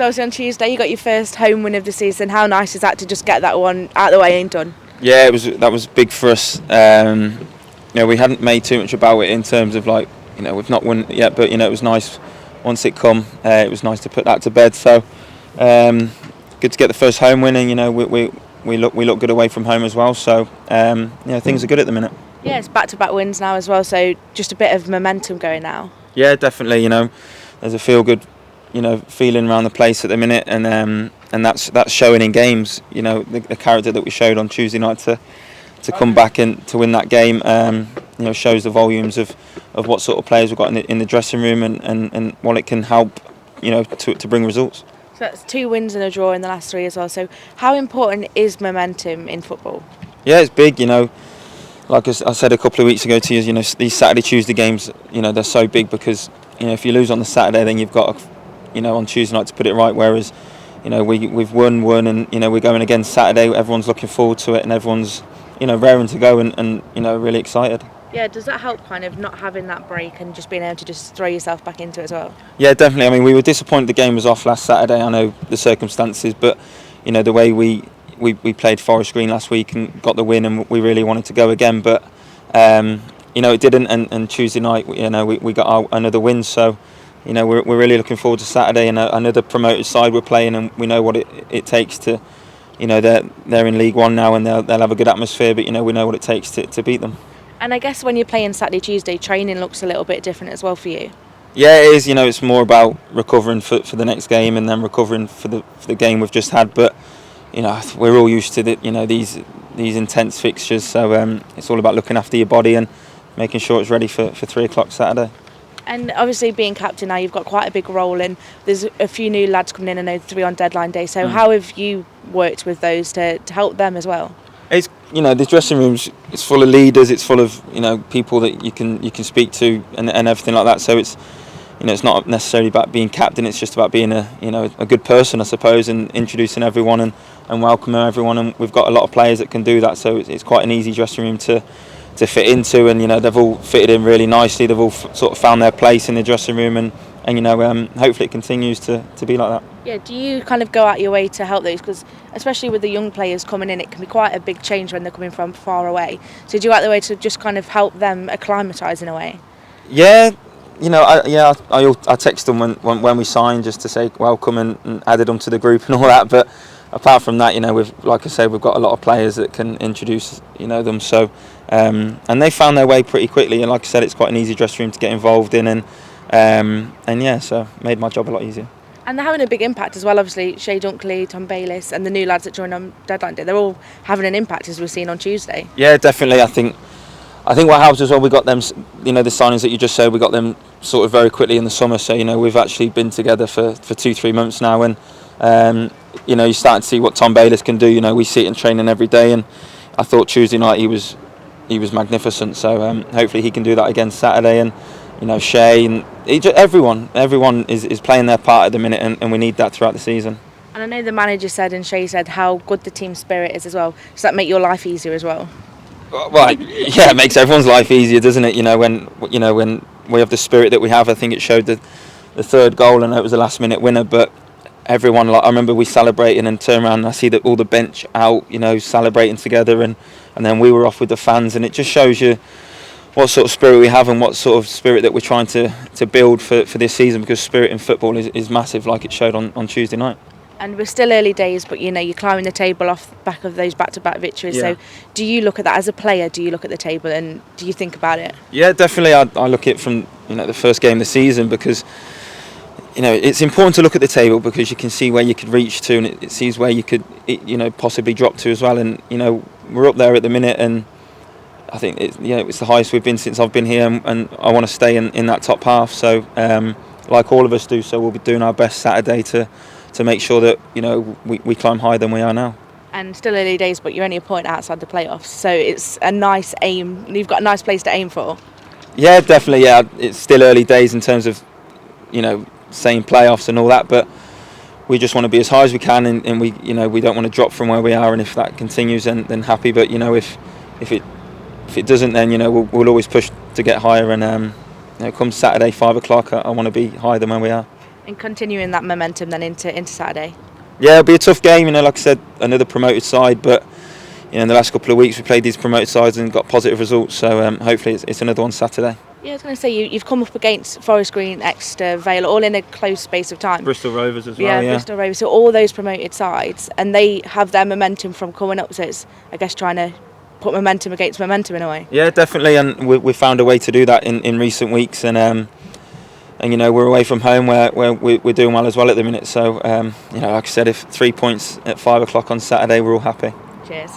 So obviously on Tuesday you got your first home win of the season. How nice is that to just get that one out of the way and done? Yeah, that was big for us. We hadn't made too much about it in terms of we've not won it yet, but it was nice once it come. It was nice to put that to bed. So good to get the first home win, and we look good away from home as well. So things are good at the minute. Yeah, it's back-to-back wins now as well. So just a bit of momentum going now. Yeah, definitely. There's a feel good, feeling around the place at the minute, and that's showing in games. The character that we showed on Tuesday night to come back and to win that game, shows the volumes of what sort of players we've got in the dressing room and what it can help, to bring results. So that's 2 wins and a draw in the last 3 as well. So how important is momentum in football? Yeah, it's big. Like I said a couple of weeks ago to you, these Saturday, Tuesday games, they're so big because, if you lose on the Saturday, then you've got, on Tuesday night to put it right. Whereas, we've won, and we're going again Saturday. Everyone's looking forward to it, and everyone's, raring to go and really excited. Yeah, does that help kind of not having that break and just being able to just throw yourself back into it as well? Yeah, definitely. I mean, we were disappointed the game was off last Saturday. I know the circumstances, but the way we played Forest Green last week and got the win, and we really wanted to go again, but it didn't. And Tuesday night, we got another win. So, we're really looking forward to Saturday and another promoted side we're playing, and we know what it takes to, they're in League One now, and they'll have a good atmosphere. But we know what it takes to beat them. And I guess when you're playing Saturday, Tuesday, training looks a little bit different as well for you. Yeah, it is. It's more about recovering for the next game, and then recovering for the game we've just had. But we're all used to these intense fixtures, so it's all about looking after your body and making sure it's ready for 3 o'clock Saturday. And obviously being captain now, you've got quite a big role, and there's a few new lads coming in, I know 3 on deadline day. So how have you worked with those to help them as well? It's the dressing room's it's full of leaders. It's full of people that you can speak to and everything like that. So it's it's not necessarily about being captain. It's just about being a good person, I suppose, and introducing everyone and welcoming everyone. And we've got a lot of players that can do that. So it's quite an easy dressing room to fit into. And they've all fitted in really nicely. They've all sort of found their place in the dressing room, and hopefully it continues to be like that. Yeah, do you kind of go out your way to help those? Because especially with the young players coming in, it can be quite a big change when they're coming from far away. So do you go out the way to just kind of help them acclimatise in a way? Yeah. I text them when we signed just to say welcome and added them to the group and all that. But apart from that, like I said, we've got a lot of players that can introduce them. So and they found their way pretty quickly. And like I said, it's quite an easy dressing room to get involved in, so made my job a lot easier. And they're having a big impact as well. Obviously, Shay Dunkley, Tom Bayliss, and the new lads that joined on deadline day. They're all having an impact, as we've seen on Tuesday. Yeah, definitely. I think what helps as well, we got them, the signings that you just said, we got them sort of very quickly in the summer. So, we've actually been together for 2-3 months now. And, you're starting to see what Tom Bayliss can do. We see it in training every day. And I thought Tuesday night he was magnificent. So hopefully he can do that again Saturday. And, Shay and everyone is playing their part at the minute. And we need that throughout the season. And I know the manager said and Shay said how good the team spirit is as well. Does that make your life easier as well? Well, yeah, it makes everyone's life easier, doesn't it? When we have the spirit that we have. I think it showed the 3rd goal, and it was a last-minute winner. But everyone, I remember we celebrating and turned around and I see that all the bench out, celebrating together, and then we were off with the fans, and it just shows you what sort of spirit we have and what sort of spirit that we're trying to build for this season, because spirit in football is massive, like it showed on Tuesday night. And we're still early days, but you're climbing the table off the back of those back-to-back victories. Yeah. So do you look at that as a player? Do you look at the table and do you think about it? Yeah, definitely. I look at it from the first game of the season, because it's important to look at the table because you can see where you could reach to, and it sees where you could possibly drop to as well. And we're up there at the minute, and I think it's the highest we've been since I've been here, and I want to stay in that top half. So like all of us do, so we'll be doing our best Saturday to make sure that we climb higher than we are now. And still early days, but you're only a point outside the playoffs, so it's a nice aim. You've got a nice place to aim for. Yeah, definitely. Yeah, it's still early days in terms of saying playoffs and all that, but we just want to be as high as we can, and we don't want to drop from where we are. And if that continues, then happy. But if it doesn't, then we'll always push to get higher. And come Saturday 5 o'clock, I want to be higher than where we are. And continuing that momentum then into Saturday. Yeah, it'll be a tough game. You know, like I said, another promoted side, but you know, in the last couple of weeks we played these promoted sides and got positive results. So hopefully it's another one Saturday. Yeah, I was going to say you've come up against Forest Green, Exeter, Vale, all in a close space of time. Bristol Rovers as well. Yeah, Bristol Rovers. So all those promoted sides, and they have their momentum from coming up. So it's, I guess, trying to put momentum against momentum in a way. Yeah, definitely, and we found a way to do that in recent weeks, and you know, we're away from home where we're doing well as well at the minute. So you know, like I said, if 3 points at 5 o'clock on Saturday, we're all happy. Cheers.